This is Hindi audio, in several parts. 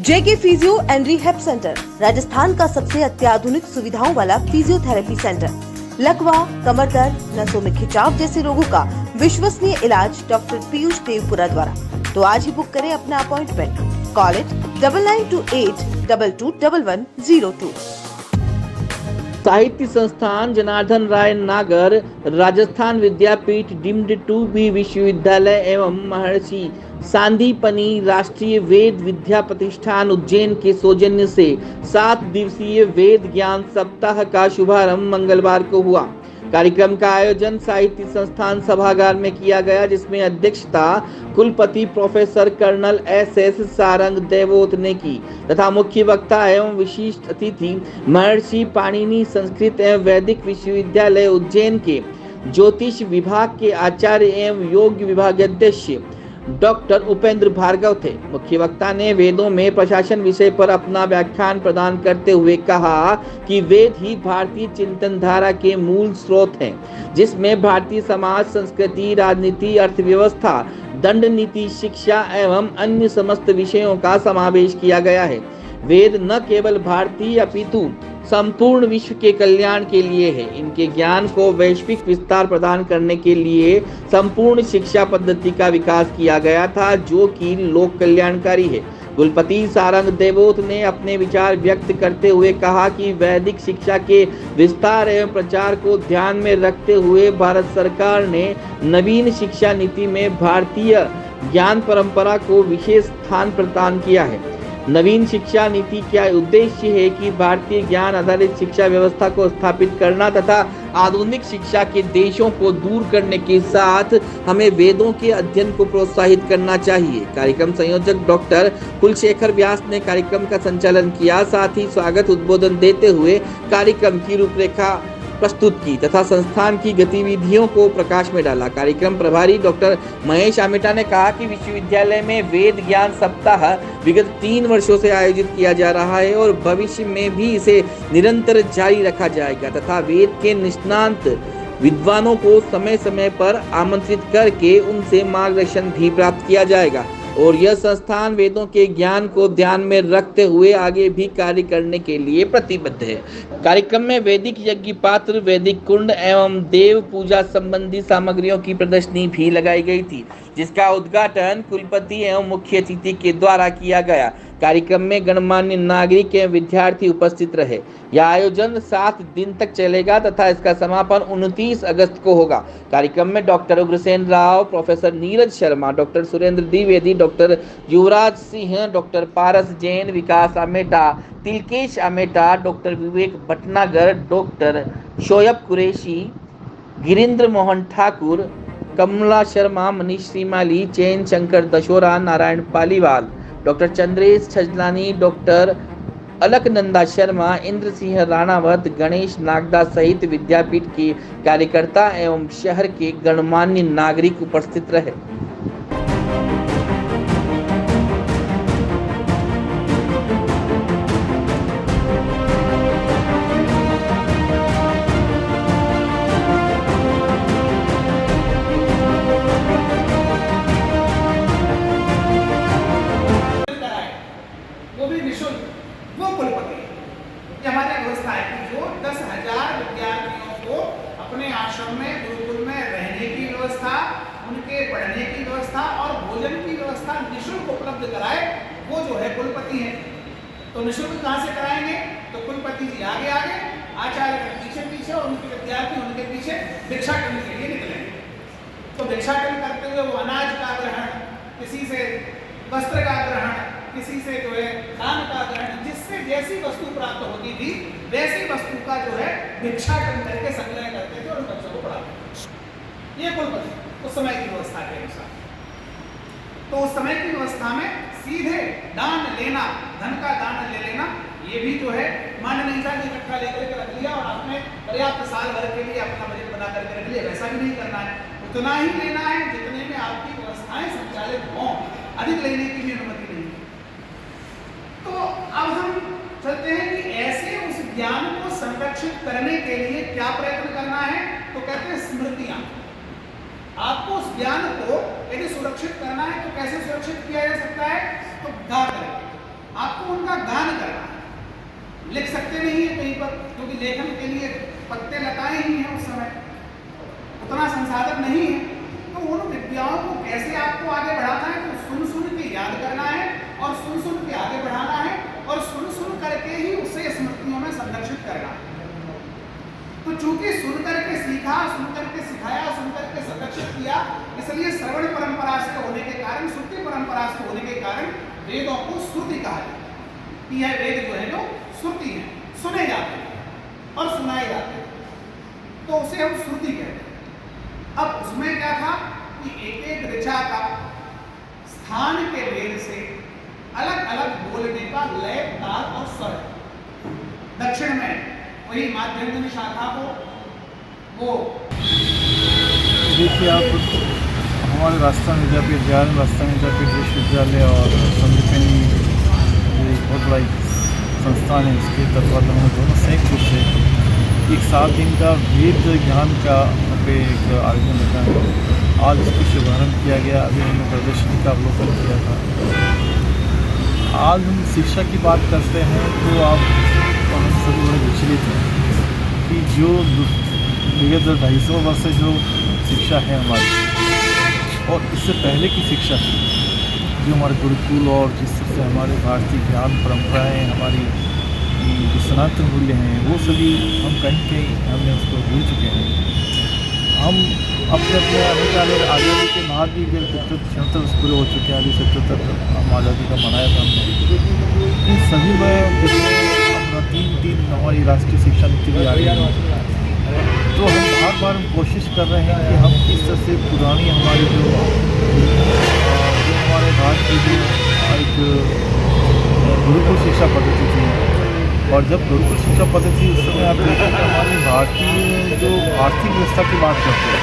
JK physio and rehab centre Rajasthan का सबसे अत्याधुनिक सुविधाओं वाला फिजियोथेरेपी सेंटर। लकवा, कमर दर्द, नसों में खिंचाव जैसे रोगों का विश्वसनीय इलाज डॉक्टर पीयूष देवपुरा द्वारा। तो आज ही बुक करें अपना अपॉइंटमेंट। Call it 9928221102। साहित्य संस्थान जनार्दन राय नागर, राजस्थान विद्यापीठ डीम्ड टू बी विश्वविद्यालय एवं महर्षि सांदीपनि राष्ट्रीय वेद विद्या प्रतिष्ठान उज्जैन के सौजन्य से 7 दिवसीय वेद ज्ञान सप्ताह का शुभारंभ मंगलवार को हुआ। कार्यक्रम का आयोजन साहित्य संस्थान सभागार में किया गया, जिसमें अध्यक्षता कुलपति professor colonel SS Sarang Devot ने की तथा मुख्य वक्ता एवं विशिष्ट अतिथि महर्षि पाणिनि संस्कृत एवं वैदिक विश्वविद्यालय उज्जैन के ज्योतिष विभाग के आचार्य एवं योग विभागाध्यक्ष डॉक्टर उपेंद्र भार्गव थे। मुख्य वक्ता ने वेदों में प्रशासन विषय पर अपना व्याख्यान प्रदान करते हुए कहा कि वेद ही भारतीय चिंतन धारा के मूल स्रोत हैं, जिसमें भारतीय समाज, संस्कृति, राजनीति, अर्थव्यवस्था, दंड नीति, शिक्षा एवं अन्य समस्त विषयों का समावेश किया गया है। वेद न केवल भारतीय अपितु संपूर्ण विश्व के कल्याण के लिए है। इनके ज्ञान को वैश्विक विस्तार प्रदान करने के लिए संपूर्ण शिक्षा पद्धति का विकास किया गया था, जो कि लोक कल्याणकारी है। कुलपति सारंग देवोत ने अपने विचार व्यक्त करते हुए कहा कि वैदिक शिक्षा के विस्तार एवं प्रचार को ध्यान में रखते हुए भारत सरकार ने नवीन शिक्षा नीति में भारतीय ज्ञान परंपरा को विशेष स्थान प्रदान किया है। नवीन शिक्षा नीति का उद्देश्य है कि भारतीय ज्ञान आधारित शिक्षा व्यवस्था को स्थापित करना तथा आधुनिक शिक्षा के देशों को दूर करने के साथ हमें वेदों के अध्ययन को प्रोत्साहित करना चाहिए। कार्यक्रम संयोजक डॉक्टर कुलशेखर व्यास ने कार्यक्रम का संचालन किया, साथ ही स्वागत उद्बोधन देते हुए कार्यक्रम की रूपरेखा प्रस्तुत की तथा संस्थान की गतिविधियों को प्रकाश में डाला। कार्यक्रम प्रभारी डॉक्टर महेश आमेटा ने कहा कि विश्वविद्यालय में वेद ज्ञान सप्ताह विगत 3 वर्षों से आयोजित किया जा रहा है और भविष्य में भी इसे निरंतर जारी रखा जाएगा तथा वेद के निष्णात विद्वानों को समय समय पर आमंत्रित करके उनसे मार्गदर्शन भी प्राप्त किया जाएगा और यह संस्थान वेदों के ज्ञान को ध्यान में रखते हुए आगे भी कार्य करने के लिए प्रतिबद्ध है। कार्यक्रम में वैदिक यज्ञ पात्र, वैदिक कुंड एवं देव पूजा संबंधी सामग्रियों की प्रदर्शनी भी लगाई गई थी, जिसका उद्घाटन कुलपति एवं मुख्य अतिथि के द्वारा किया गया। कार्यक्रम में गणमान्य नागरिक एवं विद्यार्थी उपस्थित रहे। यह आयोजन 7 दिन तक चलेगा तथा इसका समापन 29 अगस्त को होगा। कार्यक्रम में doctor Ugrasen Rao, professor Neeraj Sharma, doctor Surendra Dwivedi, doctor Yuvraj Singh, doctor Paras Jain, Vikas Ameta, Tilkesh Ameta, doctor Vivek Bhatnagar, doctor Shoaib Qureshi, Girindra Mohan Thakur, Kamla Sharma, Manish Shrimali, Chain Shankar Dashora, Narayan Paliwal, doctor Chandresh Chhajlani, doctor Alaknanda Sharma, Indra Singh Ranawat, Ganesh Nagda सहित विद्यापीठ के कार्यकर्ता एवं शहर के गणमान्य नागरिक उपस्थित रहे। वो कुलपति ये हमारी व्यवस्था है कि जो 10,000 विद्यार्थियों को अपने आश्रम में, गुरुकुल में रहने की व्यवस्था, उनके पढ़ने की व्यवस्था और भोजन की व्यवस्था निःशुल्क उपलब्ध कराए, वो जो है कुलपति है। तो निःशुल्क कहाँ से कराएंगे? तो कुलपति जी आगे आगे, आचार्य पीछे पीछे और उनके विद्यार्थी उनके पीछे भिक्षाटन के लिए निकलेंगे। तो भिक्षाटन करते हुए वो अनाज का ग्रहण, किसी से वस्त्र का ग्रहण, किसी से जो है दान का ग्रहण, जिससे जैसी वस्तु प्राप्त होती थी वैसी वस्तु का जो है भिक्षाटन करके संग्रह करते थे और बच्चों को पढ़ाते थे। ये कुलपति उस समय की व्यवस्था के अनुसार। तो उस समय की व्यवस्था में सीधे दान लेना, धन का दान ले लेना, ये भी जो है मान नहीं था कि इकट्ठा लेकर के रख लिया और आपने पर्याप्त साल भर के लिए अपना बजट बना करके रख लिया, वैसा भी नहीं करना है। उतना ही लेना है जितने में आपकी व्यवस्थाएं संचालित हों, अधिक लेने की भी अनुमति नहीं। तो अब हम चलते हैं कि ऐसे उस ज्ञान को संरक्षित करने के लिए क्या प्रयत्न करना है। तो कहते हैं स्मृतियां। आपको उस ज्ञान को यदि सुरक्षित करना है तो कैसे सुरक्षित किया जा सकता है? तो गा करके। आप लिख सकते नहीं है कहीं पर, क्योंकि लेखन के लिए पत्ते लताएं ही हैं उस समय, उतना संसाधन नहीं है। तो उन विद्याओं को कैसे आपको आगे बढ़ाना है, तो सुन सुन के याद करना है और सुन सुन के आगे बढ़ाना है और सुन सुन करके ही उसे स्मृतियों में संरक्षित करना है। तो चूंकि सुन करके सीखा, सुन करके सिखाया, सुन करके संरक्षित किया, इसलिए श्रवण परंपरा से होने के कारण, श्रुति परंपरा से होने के कारण वेदों को श्रुति कहा जाता है कि यह वेद जो है जो श्रुति है, सुने जाते हैं और सुनाए जाते हैं, तो उसे हम श्रुति कहते हैं। अब उसमें क्या था कि एक एक ऋचा का स्थान के भेद से अलग अलग बोलने का लय, ताल और स्वर। दक्षिण में वही माध्यम शाखा को वो देखिए, आप हमारे राजस्थान विद्यापीठ, ज्ञान राजस्थान विद्यापीठ विश्वविद्यालय और संदीपनी बहुत बड़ा संस्थान है, इसके तत्वाधान में दोनों संयुक्त रूप से एक 7 दिन का वेद ज्ञान का पे एक आयोजन रखा है। आज इसका शुभारंभ किया गया। अभी हमने प्रदर्शनी का अवलोकन किया था। आज हम शिक्षा की बात करते हैं तो आप हम सभी बड़े विचलित हैं कि जो विगत 250 वर्ष से जो शिक्षा है हमारी और इससे पहले की शिक्षा थी, जो हमारे गुरुकुल और जिससे हमारे भारतीय ज्ञान परंपराएं, हमारी जो सनातन मूल्य हैं, वो सभी हम कहीं कहीं हमने उसको भूल चुके हैं। हम अपने अपने आज़ादी के बाद भी 75 पूरे हो चुके हैं। अभी 77 हम आज़ादी का मनाया था हमने। इन सभी में अपना 3 हमारी राष्ट्रीय शिक्षा नीति भी आ रही है, तो हम बार कोशिश कर रहे हैं कि हम किस तरह से पुरानी हमारी जो हमारे भारत की जो एक गुरुकुल शिक्षा पद्धति थी, और जब गुरुकुल शिक्षा पद्धति उस समय आप देखें तो हमारी भारतीय जो आर्थिक व्यवस्था की बात करते हैं,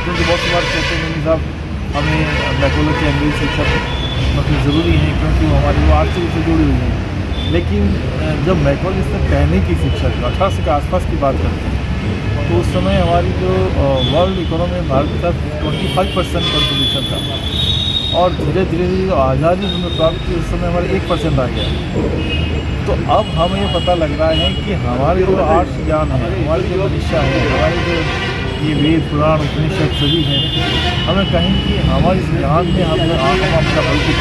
क्योंकि बहुत सी बार कहते हैं नहीं साहब हमें मैकोले की अंग्रेजी शिक्षा मतलब ज़रूरी है क्योंकि वो हमारी वो आर्थिक से जुड़ी हुई है। लेकिन जब मैकोले से पहले की शिक्षा की 1800 के आसपास की बात करते हैं तो उस समय हमारी जो वर्ल्ड इकोनॉमी में भारत का 25% कंट्रीब्यूशन था, और धीरे धीरे जो आज़ादी हमने प्राप्त की उस समय हमारे 1% आ गया। तो अब हमें ये पता लग रहा है कि हमारे जो आर्ट्स ज्ञान है, हमारी जो दिशा है, हमारी जो ये वेद पुराण उपनिषद सभी हैं, हमें कहीं कि हमारे इस ज्ञान में हम अपना बल्कि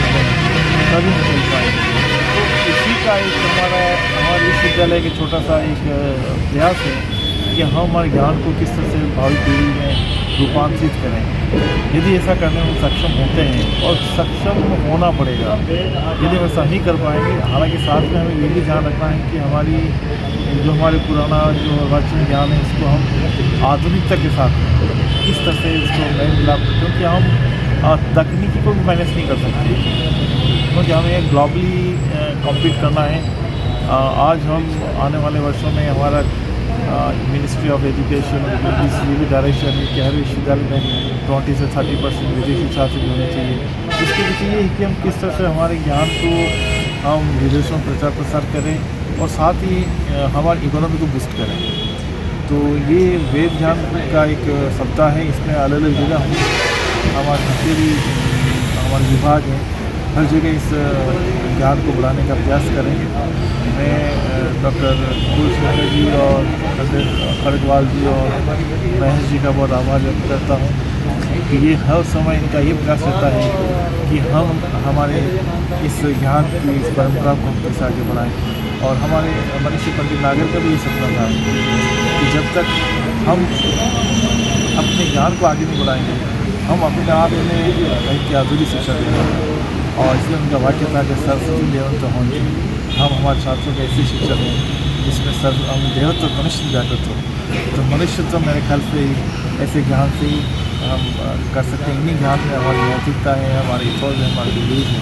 तभी नहीं चल पाएंगे। तो इसी का एक हमारे विश्वविद्यालय के छोटा सा एक प्रयास है कि हम हमारे ज्ञान को किस तरह से भावी पीढ़ी में रूपांतरित करें। यदि ऐसा करने में सक्षम होते हैं, और सक्षम होना पड़ेगा, यदि हम ऐसा नहीं कर पाएंगे, हालांकि साथ में हमें ये भी ध्यान रखना है कि हमारी जो हमारे पुराना जो प्राचीन ज्ञान है इसको हम आधुनिकता के साथ किस तरह से इसको नए मिला, क्योंकि हम तकनीकी को भी मैनेज नहीं कर सकते, क्योंकि हमें ग्लोबली कॉम्पीट करना है। आज हम आने वाले वर्षों में हमारा मिनिस्ट्री ऑफ एजुकेशन ये भी डायरेक्शन है कि हर विश्वविद्यालय में 20 से 30% विदेशी छात्र होने चाहिए। इसके पीछे ये है कि हम किस तरह से हमारे ज्ञान को हम विदेशों में प्रचार प्रसार करें और साथ ही हमारी इकोनॉमी को बूस्ट करें। तो ये वेद ज्ञान का एक सप्ताह है। इसमें अलग अलग जगह हम हमारे जितने भी हमारे विभाग हैं हर जगह इस ज्ञान को बढ़ाने का प्रयास करेंगे। मैं डॉक्टर कुलशेखर जी और डॉक्टर खड़गवाल जी और महेश जी का बहुत आभार व्यक्त करता हूँ कि ये हर समय इनका ये प्रयास रहता है कि हम हमारे इस ज्ञान की इस परंपरा को कैसे आगे बढ़ाएँ। और हमारे मनीषी पंडित नागर का भी ये सपना था कि जब तक हम अपने ज्ञान को आगे नहीं बढ़ाएंगे, हम अपने आप में एक अधूरी शिक्षा देंगे। और इसलिए उनका वाक्य था कि सरस्वती देवन तो होंगे, हम हमारे छात्रों को ऐसी शिक्षा दें जिसमें हम देवत्व तो मनुष्य जागृत हो। तो मनुष्य तो मेरे ख्याल से ऐसे ज्ञान से ही हम कर सकते हैं। इन्हीं ज्ञान में हमारी नैतिकता है, हमारी इथोस है, हमारी वैल्यूज है।